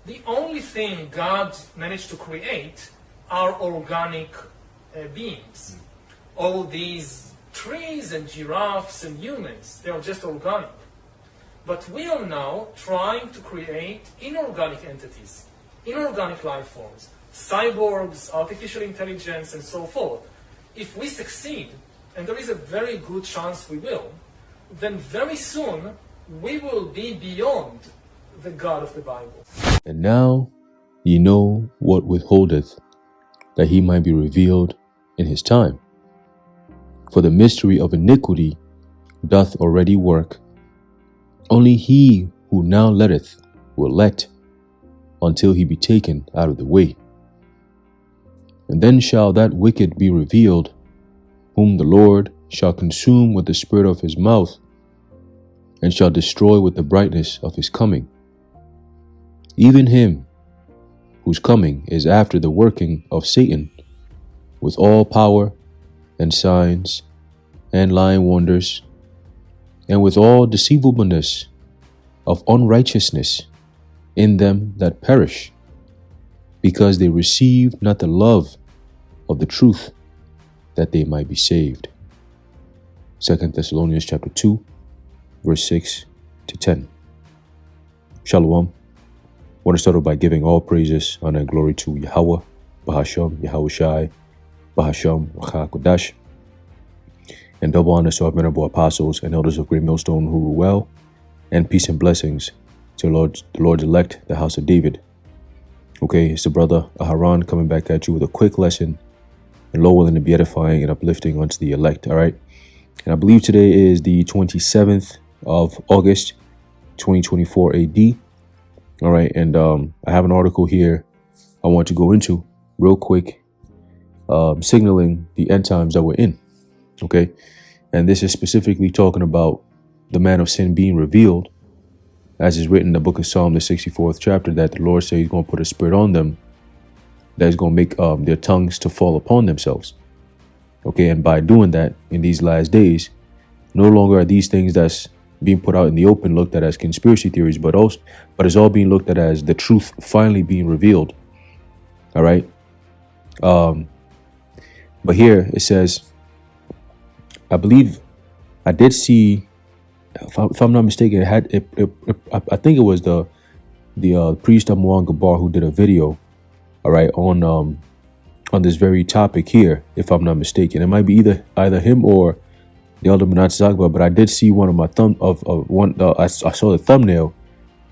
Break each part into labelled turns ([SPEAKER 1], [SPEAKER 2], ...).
[SPEAKER 1] the only thing God managed to create are organic beings. All these trees and giraffes and humans, they are just organic. But we are now trying to create inorganic entities, inorganic life forms, cyborgs, artificial intelligence, and so forth. If we succeed, and there is a very good chance we will, then very soon we will be beyond the God of the Bible.
[SPEAKER 2] And now ye know what withholdeth, that he might be revealed in his time. For the mystery of iniquity doth already work. Only he who now letteth will let, until he be taken out of the way. And then shall that wicked be revealed, whom the Lord shall consume with the spirit of his mouth, and shall destroy with the brightness of his coming. Even him whose coming is after the working of Satan, with all power and signs and lying wonders, and with all deceivableness of unrighteousness in them that perish, because they received not the love of the truth, that they might be saved. 2 Thessalonians chapter 2, verse 6 to 10. Shalom. I want to start off by giving all praises, honor, and glory to Yahweh, Bahasham, Yahushai, Bahasham, Racha Kodash, and double honor to our venerable apostles and elders of Great Millstone who rule well, and peace and blessings to the Lord's elect, the house of David. Okay, it's the brother Aharon coming back at you with a quick lesson, and Lord willing to be edifying and uplifting unto the elect, all right? And I believe today is the 27th of August, 2024 AD. All right, and I have an article here I want to go into real quick, signaling the end times that we're in, okay? And this is specifically talking about the man of sin being revealed, as is written in the book of Psalm, the 64th chapter, that the Lord said he's going to put a spirit on them that is going to make their tongues to fall upon themselves, okay? And by doing that in these last days, no longer are these things that's being put out in the open looked at as conspiracy theories, but it's all being looked at as the truth finally being revealed. All right. But here it says, I believe I did see, if I'm not mistaken, I think it was the priest Amuan Gabar who did a video, all right, on this very topic here, if I'm not mistaken. It might be either him or the elder Menat Zagba, but I did see one of my I saw the thumbnail.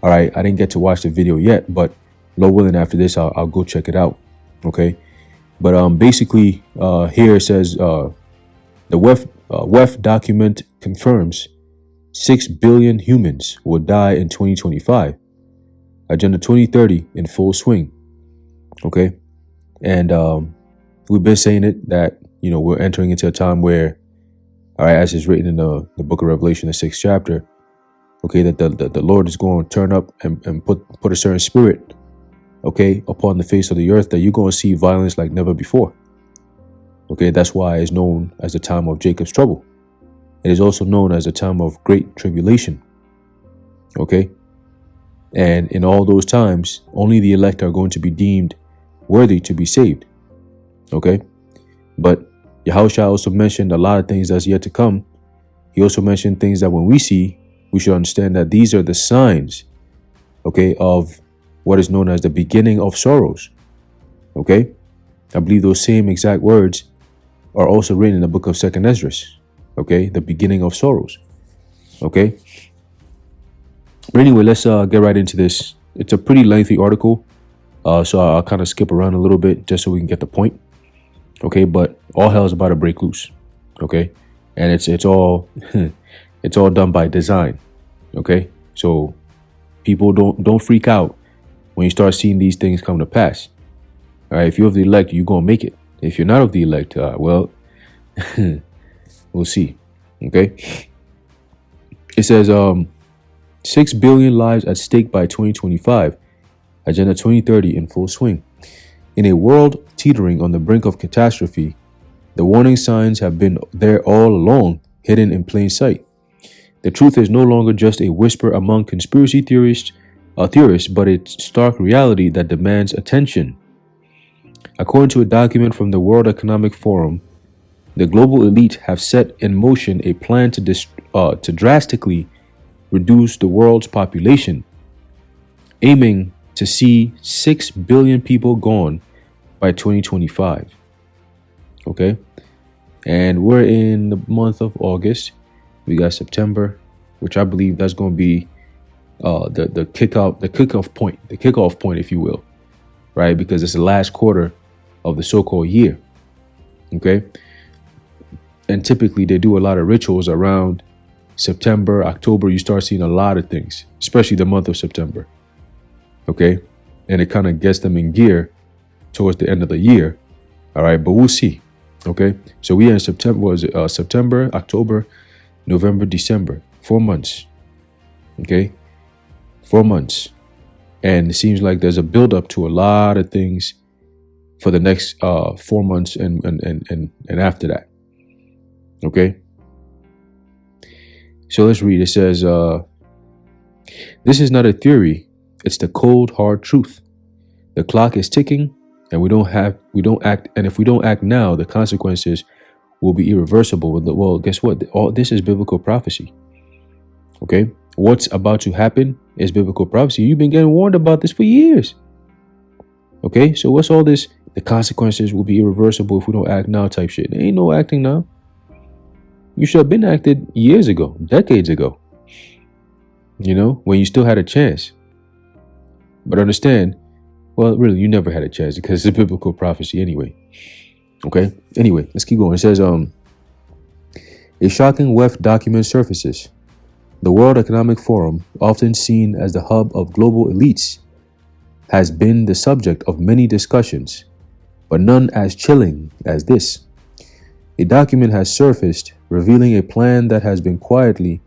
[SPEAKER 2] All right, I didn't get to watch the video yet, but Lord willing, after this, I'll go check it out. Okay, but basically, here it says the WEF document confirms 6 billion humans will die in 2025. Agenda 2030 in full swing. Okay, and we've been saying it that we're entering into a time where, all right, as is written in the book of Revelation, the 6th chapter, okay, that the Lord is going to turn up and put a certain spirit, okay, upon the face of the earth, that you're going to see violence like never before. Okay, that's why it's known as the time of Jacob's trouble. It is also known as the time of great tribulation. Okay, and in all those times, only the elect are going to be deemed worthy to be saved. Okay, but Yahushua also mentioned a lot of things that's yet to come. He also mentioned things that when we see, we should understand that these are the signs, okay, of what is known as the beginning of sorrows. Okay, I believe those same exact words are also written in the book of 2nd Esdras. Okay, the beginning of sorrows. Okay, but anyway, let's get right into this. It's a pretty lengthy article, so I'll kind of skip around a little bit just so we can get the point. Okay, but all hell is about to break loose. Okay, and it's all it's all done by design. Okay, so people don't freak out when you start seeing these things come to pass. All right, if you're of the elect, you're gonna make it. If you're not of the elect, well, we'll see. Okay, it says 6 billion lives at stake by 2025. Agenda 2030 in full swing. In a world teetering on the brink of catastrophe, the warning signs have been there all along, hidden in plain sight. The truth is no longer just a whisper among conspiracy theorists, theorists, but it's stark reality that demands attention. According to a document from the World Economic Forum, the global elite have set in motion a plan to drastically reduce the world's population, aiming to see 6 billion people gone by 2025. Okay? And we're in the month of August. We got September, which I believe that's going to be the kickoff point, if you will, right? Because it's the last quarter of the so-called year. Okay? And typically they do a lot of rituals around September, October. You start seeing a lot of things, especially the month of September. Okay? And it kind of gets them in gear towards the end of the year. All right, but we'll see. Okay, so we are in September. September, October, November, December. 4 months. Okay, 4 months, and it seems like there's a build-up to a lot of things for the next 4 months and after that. Okay, so let's read. It says, "This is not a theory; it's the cold, hard truth. The clock is ticking." And we don't act. And if we don't act now, the consequences will be irreversible. Well, guess what? All this is biblical prophecy. Okay, what's about to happen is biblical prophecy. You've been getting warned about this for years. Okay, so what's all this? The consequences will be irreversible if we don't act now type shit. There ain't no acting now. You should have been acted years ago, decades ago. You know, when you still had a chance. But understand, well, really, you never had a chance because it's a biblical prophecy anyway. Okay? Anyway, let's keep going. It says, a shocking WEF document surfaces. The World Economic Forum, often seen as the hub of global elites, has been the subject of many discussions, but none as chilling as this. A document has surfaced revealing a plan that has been quietly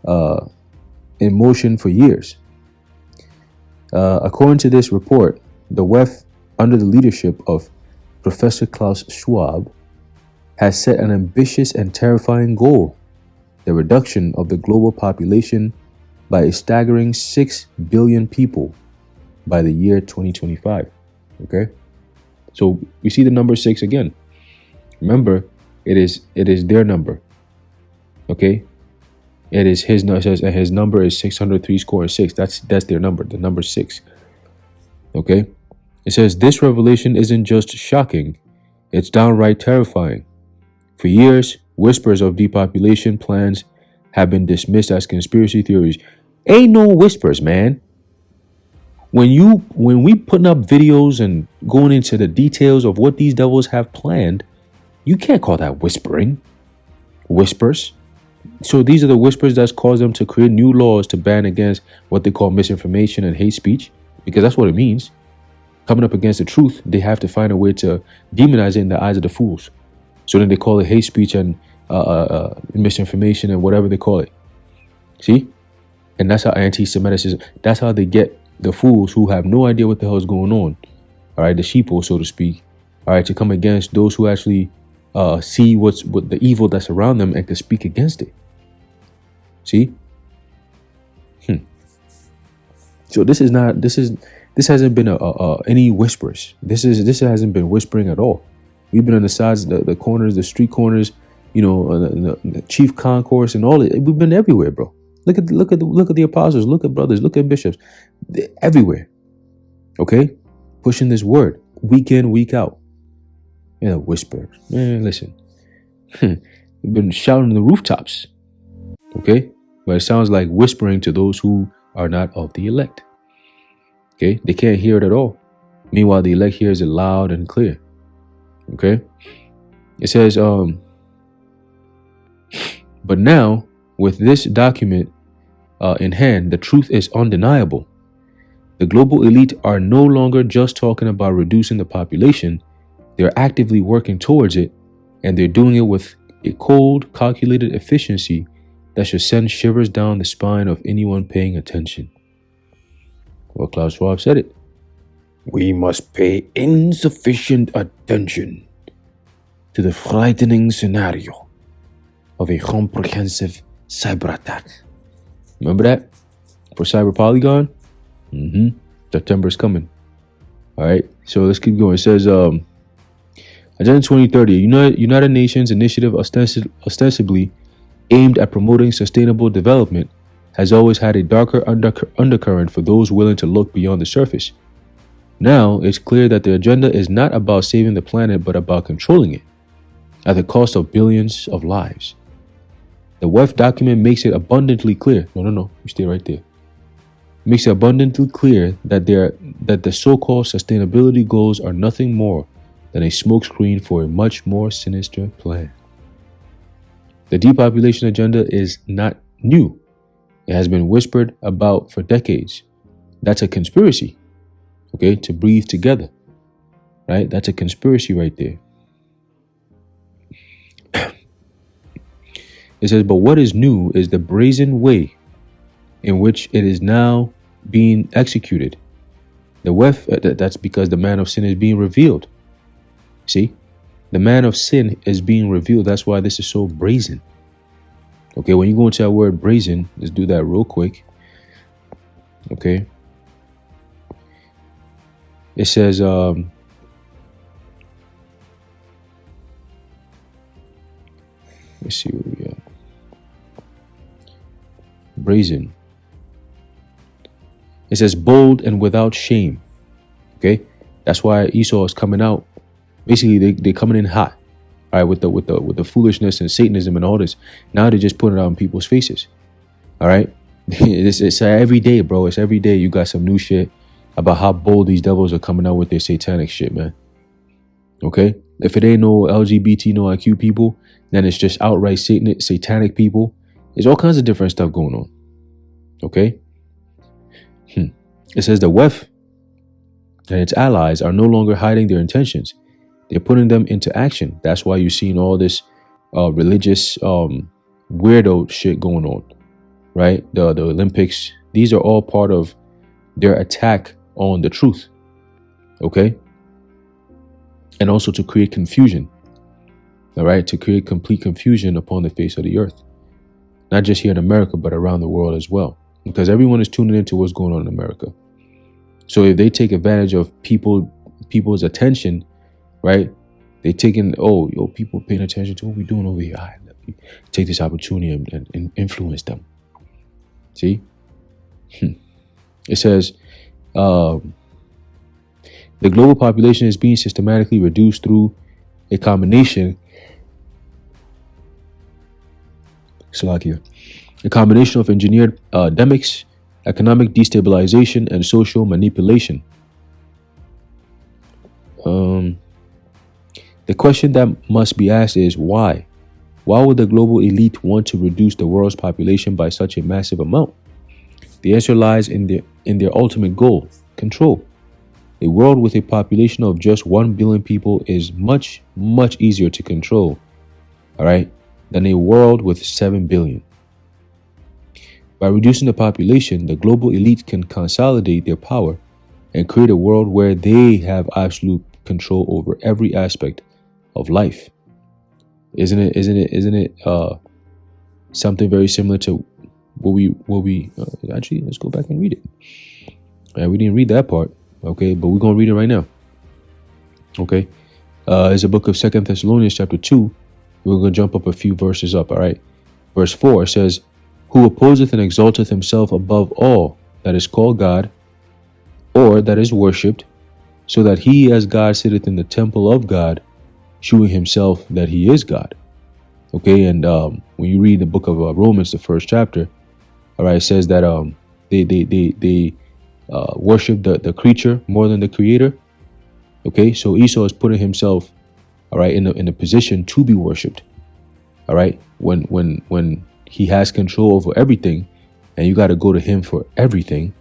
[SPEAKER 2] in motion for years. According to this report, the WEF, under the leadership of Professor Klaus Schwab, has set an ambitious and terrifying goal: the reduction of the global population by a staggering 6 billion people by the year 2025. Okay, so we see the number 6 again. Remember, it is their number. Okay. It is his number, and his number is 603 score and 6. That's their number, the number 6. Okay? It says this revelation isn't just shocking, it's downright terrifying. For years, whispers of depopulation plans have been dismissed as conspiracy theories. Ain't no whispers, man. When we putting up videos and going into the details of what these devils have planned, you can't call that whispering. Whispers. So these are the whispers that's caused them to create new laws to ban against what they call misinformation and hate speech, because that's what it means. Coming up against the truth, they have to find a way to demonize it in the eyes of the fools. So then they call it hate speech and misinformation and whatever they call it. See? And that's how anti-Semitism, that's how they get the fools who have no idea what the hell is going on. All right, the sheeple, so to speak. All right, to come against those who actually see what the evil that's around them and can speak against it. See? So this hasn't been any whispers. This hasn't been whispering at all. We've been on the sides, the corners, the street corners, you know, the chief concourse and all it. We've been everywhere, bro. Look at the apostles. Look at brothers. Look at bishops. They're everywhere. Okay, pushing this word week in, week out. Yeah, whisper. Man, listen. We've been shouting in the rooftops. Okay, but it sounds like whispering to those who are not of the elect. Okay, they can't hear it at all. Meanwhile, the elect hears it loud and clear. Okay, it says, but now with this document in hand, the truth is undeniable. The global elite are no longer just talking about reducing the population. They're actively working towards it, and they're doing it with a cold, calculated efficiency that should send shivers down the spine of anyone paying attention. Well, Klaus Schwab said it. We must pay insufficient attention to the frightening scenario of a comprehensive cyber attack. Remember that? For Cyber Polygon? September's coming. All right. So let's keep going. It says, Agenda 2030, United Nations initiative ostensibly aimed at promoting sustainable development, has always had a darker undercurrent for those willing to look beyond the surface. Now, it's clear that the agenda is not about saving the planet, but about controlling it, at the cost of billions of lives. The WEF document makes it abundantly clear. No, you stay right there. Makes it abundantly clear that the so-called sustainability goals are nothing more than a smokescreen for a much more sinister plan. The depopulation agenda is not new. It has been whispered about for decades. That's a conspiracy. Okay, to breathe together. Right? That's a conspiracy right there. It says, but what is new is the brazen way in which it is now being executed. The WEF, that's because the man of sin is being revealed. See? The man of sin is being revealed. That's why this is so brazen. Okay, when you go into that word brazen, let's do that real quick. Okay. It says, let's see where we are. Brazen. It says bold and without shame. Okay, that's why Esau is coming out. Basically, they're coming in hot. All right, with the foolishness and Satanism and all this. Now they're just putting it out in people's faces. All right, it's every day, bro. It's every day you got some new shit about how bold these devils are coming out with their satanic shit, man. Okay, if it ain't no LGBT, no IQ people, then it's just outright satanic people. There's all kinds of different stuff going on. Okay. It says the WEF and its allies are no longer hiding their intentions. They're putting them into action. That's why you're seeing all this religious weirdo shit going on, right? The Olympics. These are all part of their attack on the truth. Okay. And also to create confusion. All right. To create complete confusion upon the face of the earth. Not just here in America, but around the world as well. Because everyone is tuning into what's going on in America. So if they take advantage of people's attention, right? They taking, people paying attention to what we're doing over here. Right, let me take this opportunity and influence them. See? It says, the global population is being systematically reduced through a combination of engineered demics, economic destabilization, and social manipulation. The question that must be asked is why? Why would the global elite want to reduce the world's population by such a massive amount? The answer lies in their ultimate goal, control. A world with a population of just 1 billion people is much, much easier to control, all right, than a world with 7 billion. By reducing the population, the global elite can consolidate their power and create a world where they have absolute control over every aspect of life. Isn't it something very similar to what we actually, let's go back and read it. We didn't read that part, okay, but we're going to read it right now. Okay. It's a book of 2 Thessalonians chapter 2. We're going to jump up a few verses up, all right? Verse 4 says, who opposeth and exalteth himself above all that is called God, or that is worshipped, so that he as God sitteth in the temple of God, shewing himself that he is God. Okay, and when you read the book of Romans, the first chapter, all right, it says that they worship the creature more than the creator. Okay, so Esau is putting himself, all right, in a position to be worshipped. All right, when he has control over everything, and you got to go to him for everything.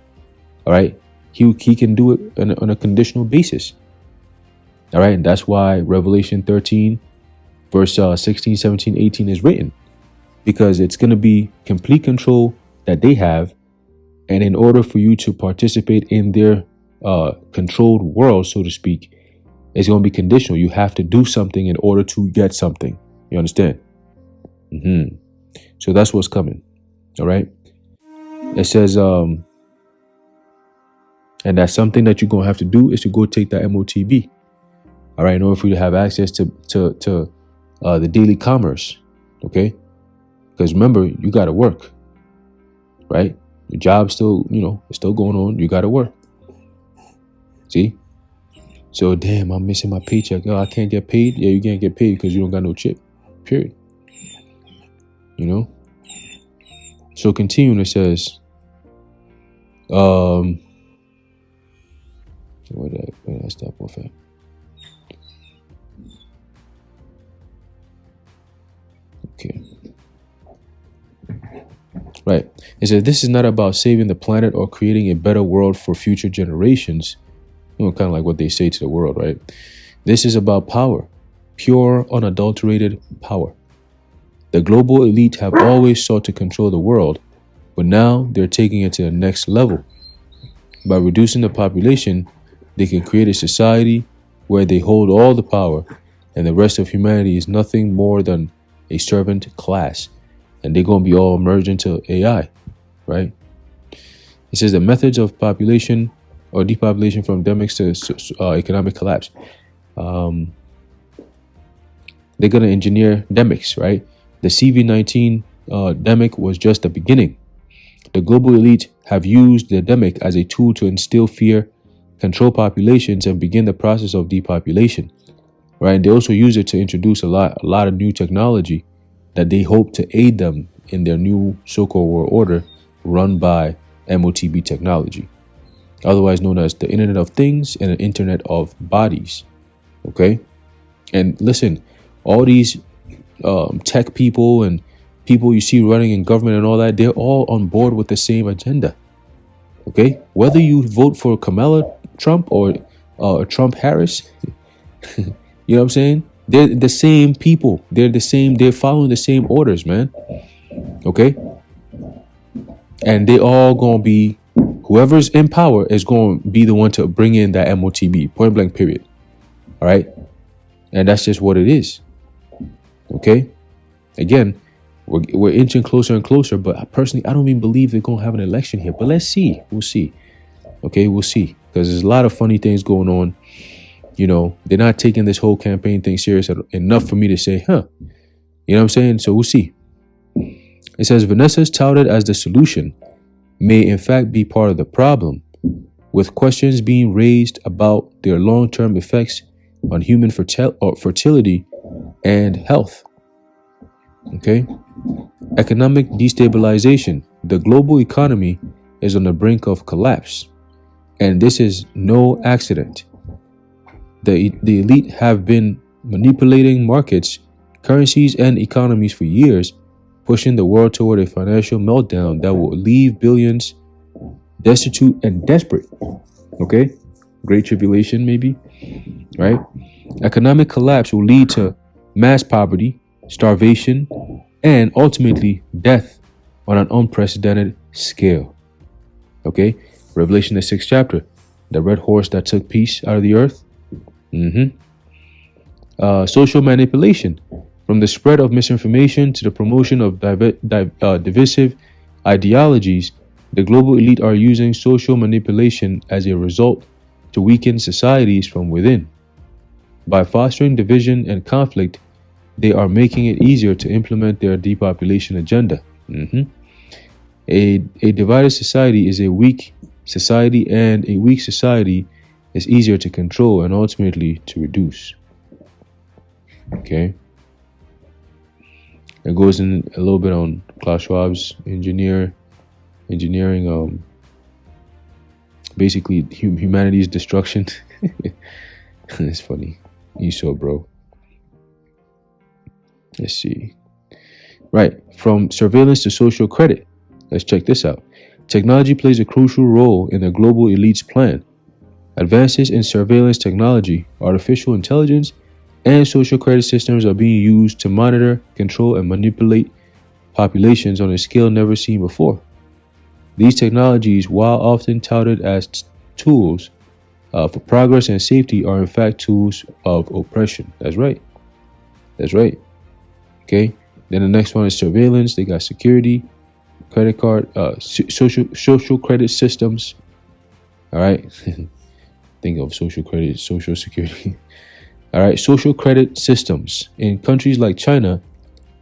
[SPEAKER 2] All right, he can do it on a conditional basis. All right, and that's why Revelation 13, verse 16, 17, 18 is written, because it's going to be complete control that they have, and in order for you to participate in their controlled world, so to speak, it's going to be conditional. You have to do something in order to get something. You understand? So that's what's coming. All right. It says, And that's something that you're going to have to do is to go take that MOTB. All right, in order for you to have access to the daily commerce. Okay, because remember, you got to work, right? Your job's still, it's still going on. You got to work. See? So, damn, I'm missing my paycheck. Oh, I can't get paid. Yeah, you can't get paid because you don't got no chip. Period. So continuing, it says, where did I stop off at? Okay. Right. It says this is not about saving the planet or creating a better world for future generations. Kind of like what they say to the world, right? This is about power, pure, unadulterated power. The global elite have always sought to control the world, but now they're taking it to the next level. By reducing the population, they can create a society where they hold all the power, and the rest of humanity is nothing more than a servant class. And they're going to be all merged into AI, right? It says the methods of population or depopulation from endemics to economic collapse. They're going to engineer endemics, right? The CV-19 endemic was just the beginning. The global elite have used the endemic as a tool to instill fear, control populations, and begin the process of depopulation, right? And they also use it to introduce a lot of new technology that they hope to aid them in their new so-called world order run by MOTB technology, otherwise known as the Internet of Things and the Internet of Bodies. Okay? And listen, all these tech people and people you see running in government and all that, they're all on board with the same agenda. Okay? Whether you vote for Kamala Trump or Trump Harris, you know what I'm saying? They're the same people. They're following the same orders, man. Okay? And they all gonna be, whoever's in power is going to be the one to bring in that MOTB, point blank period. All right? And that's just what it is. Okay? Again, we're inching closer and closer, but personally, I don't even believe they're going to have an election here. But let's see. We'll see. Okay? We'll see. Because there's a lot of funny things going on. They're not taking this whole campaign thing serious enough for me to say, huh. You know what I'm saying? So we'll see. It says Vanessa's touted as the solution may in fact be part of the problem, with questions being raised about their long-term effects on human fertility and health. Okay? Economic destabilization. The global economy is on the brink of collapse, and this is no accident. The elite have been manipulating markets, currencies, and economies for years, pushing the world toward a financial meltdown that will leave billions destitute and desperate. Okay? Great tribulation, maybe. Right? Economic collapse will lead to mass poverty, starvation, and ultimately death on an unprecedented scale. Okay? Revelation, the 6th chapter. The red horse that took peace out of the earth. Social manipulation. From the spread of misinformation to the promotion of divisive ideologies, the global elite are using social manipulation as a result to weaken societies from within. By fostering division and conflict, they are making it easier to implement their depopulation agenda. A divided society is a weak society, and a weak society is easier to control and ultimately to reduce. Okay. It goes in a little bit on Klaus Schwab's engineering, basically humanity's destruction. It's funny. You saw, bro. Let's see. Right. From surveillance to social credit. Let's check this out. Technology plays a crucial role in the global elite's plan. Advances in surveillance technology, artificial intelligence, and social credit systems are being used to monitor, control, and manipulate populations on a scale never seen before. These technologies, while often touted as tools for progress and safety, are in fact tools of oppression. That's right. That's right. Okay. Then the next one is surveillance. They got security, credit card, social credit systems. All right. Think of social credit, social security. All right. Social credit systems. In countries like China,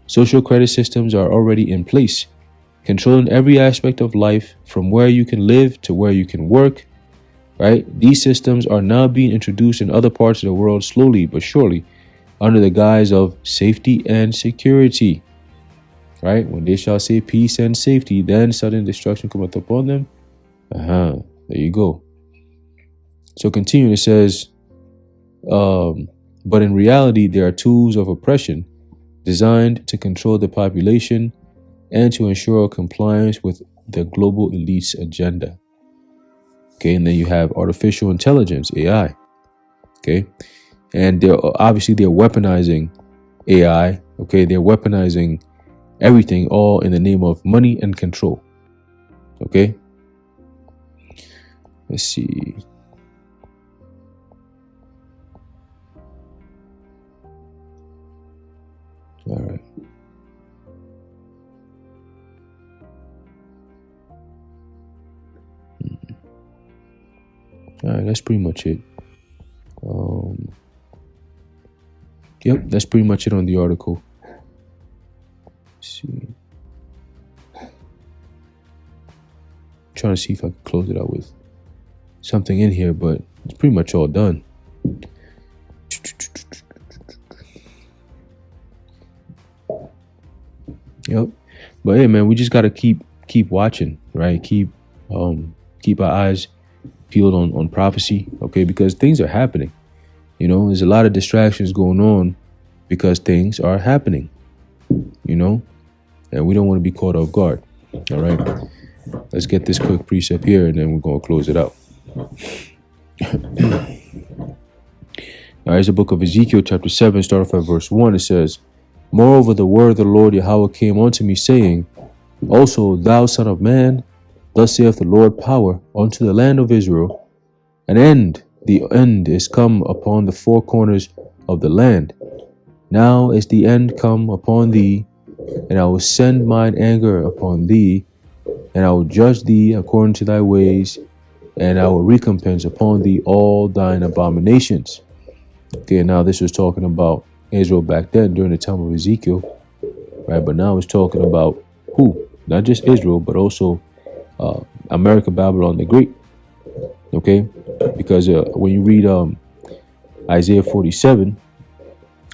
[SPEAKER 2] social credit systems are already in place, controlling every aspect of life from where you can live to where you can work. Right. These systems are now being introduced in other parts of the world slowly but surely under the guise of safety and security. Right. When they shall say peace and safety, then sudden destruction cometh upon them. There you go. So continuing, it says, but in reality, there are tools of oppression designed to control the population and to ensure compliance with the global elite's agenda. Okay, and then you have artificial intelligence, AI. Okay, and they're weaponizing AI. Okay, they're weaponizing everything, all in the name of money and control. Okay, let's see. All right. All right, that's pretty much it. Yep, that's pretty much it on the article. Let's see. Trying to see if I can close it out with something in here, but it's pretty much all done. Yep. But hey, man, we just gotta keep watching, right? Keep our eyes peeled on prophecy, okay? Because things are happening. You know, there's a lot of distractions going on because things are happening. You know, and we don't want to be caught off guard. All right. Let's get this quick precept here, and then we're gonna close it out. All right, it's the book of Ezekiel, chapter 7, start off at verse 1. It says, Moreover, the word of the Lord Yahweh came unto me, saying, Also, thou son of man, thus saith the Lord power unto the land of Israel, the end is come upon the four corners of the land. Now is the end come upon thee, and I will send mine anger upon thee, and I will judge thee according to thy ways, and I will recompense upon thee all thine abominations. Okay, now this was talking about Israel back then during the time of Ezekiel, right? But now it's talking about who? Not just Israel, but also America, Babylon the Great. Okay, because when you read Isaiah 47,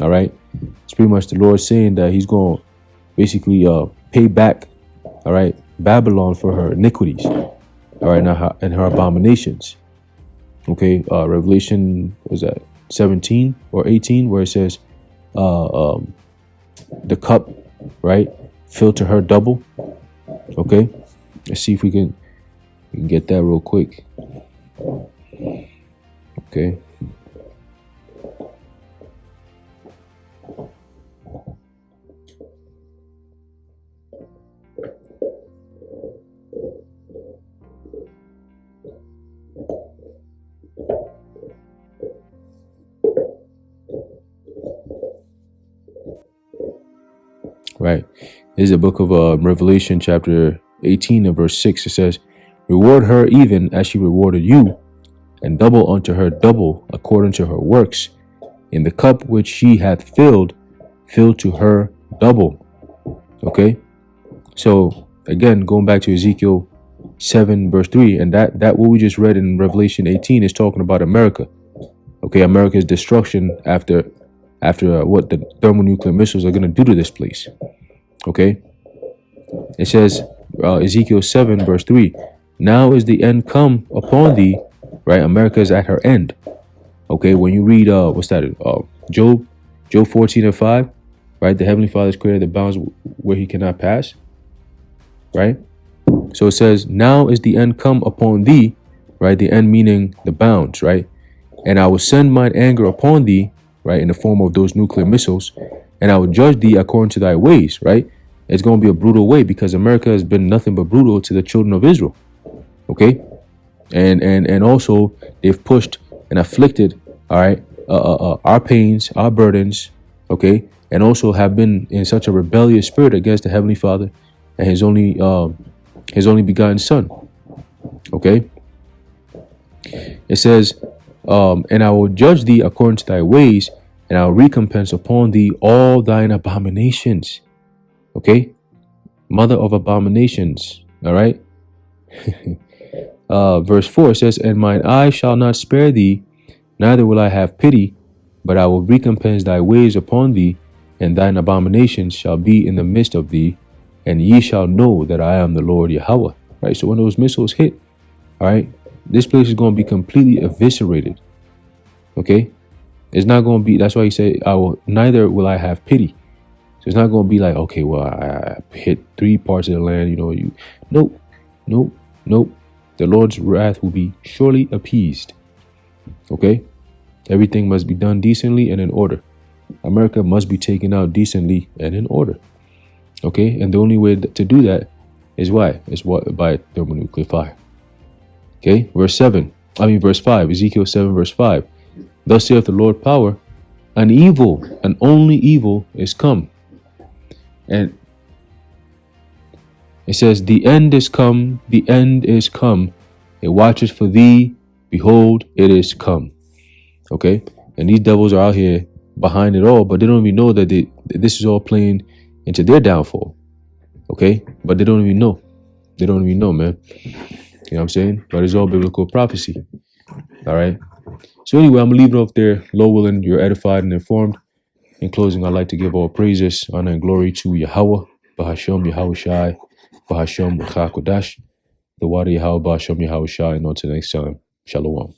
[SPEAKER 2] all right, it's pretty much the Lord saying that He's going to basically pay back, all right, Babylon for her iniquities, all right, and her abominations. Okay, Revelation, was that 17 or 18, where it says, the cup, right, filled to her double. Okay, let's see if we can get that real quick. Okay. Right. This is the book of Revelation, chapter 18 and verse 6. It says, Reward her even as she rewarded you, and double unto her double according to her works. In the cup which she hath filled, fill to her double. Okay. So again, going back to Ezekiel 7 verse 3, and that what we just read in Revelation 18 is talking about America. Okay, America's destruction after what the thermonuclear missiles are going to do to this place. Okay, it says Ezekiel 7 verse 3, now is the end come upon thee, right? America is at her end. Okay, when you read Job 14 and 5, right? The Heavenly Father has created the bounds where He cannot pass, right? So it says, now is the end come upon thee, right? The end meaning the bounds, right? And I will send mine anger upon thee, right, in the form of those nuclear missiles, and I will judge thee according to thy ways, right? It's going to be a brutal way because America has been nothing but brutal to the children of Israel. Okay, and also they've pushed and afflicted, all right, our pains, our burdens, okay, and also have been in such a rebellious spirit against the Heavenly Father and His only begotten Son. Okay, It says, and I will judge thee according to thy ways, and I will recompense upon thee all thine abominations. Okay? Mother of abominations. All right? Verse 4 says, and mine eye shall not spare thee, neither will I have pity, but I will recompense thy ways upon thee, and thine abominations shall be in the midst of thee, and ye shall know that I am the Lord Yahweh. Right? So when those missiles hit, all right, this place is going to be completely eviscerated. Okay? It's not going to be, that's why he said, neither will I have pity. So it's not going to be like, okay, well, I hit 3 parts of the land, nope. The Lord's wrath will be surely appeased. Okay? Everything must be done decently and in order. America must be taken out decently and in order. Okay? And the only way to do that is why? Is what? By thermonuclear fire. Okay? Verse 5, Ezekiel 7, verse 5. Thus saith the Lord power, an only evil is come. And it says, the end is come, it watches for thee, behold, it is come. Okay? And these devils are out here behind it all, but they don't even know that this is all playing into their downfall. Okay? But they don't even know. They don't even know, man. You know what I'm saying? But it's all biblical prophecy. All right? So anyway, I'm going to leave it off there. Lord willing, you're edified and informed. In closing, I'd like to give all praises, honor, and glory to Yahweh, Bahashem, Yahweh Shai, Bahashem, Kodash, the Wadi Yahweh, Bahashem, Yahweh Shai, and until next time, Shalom.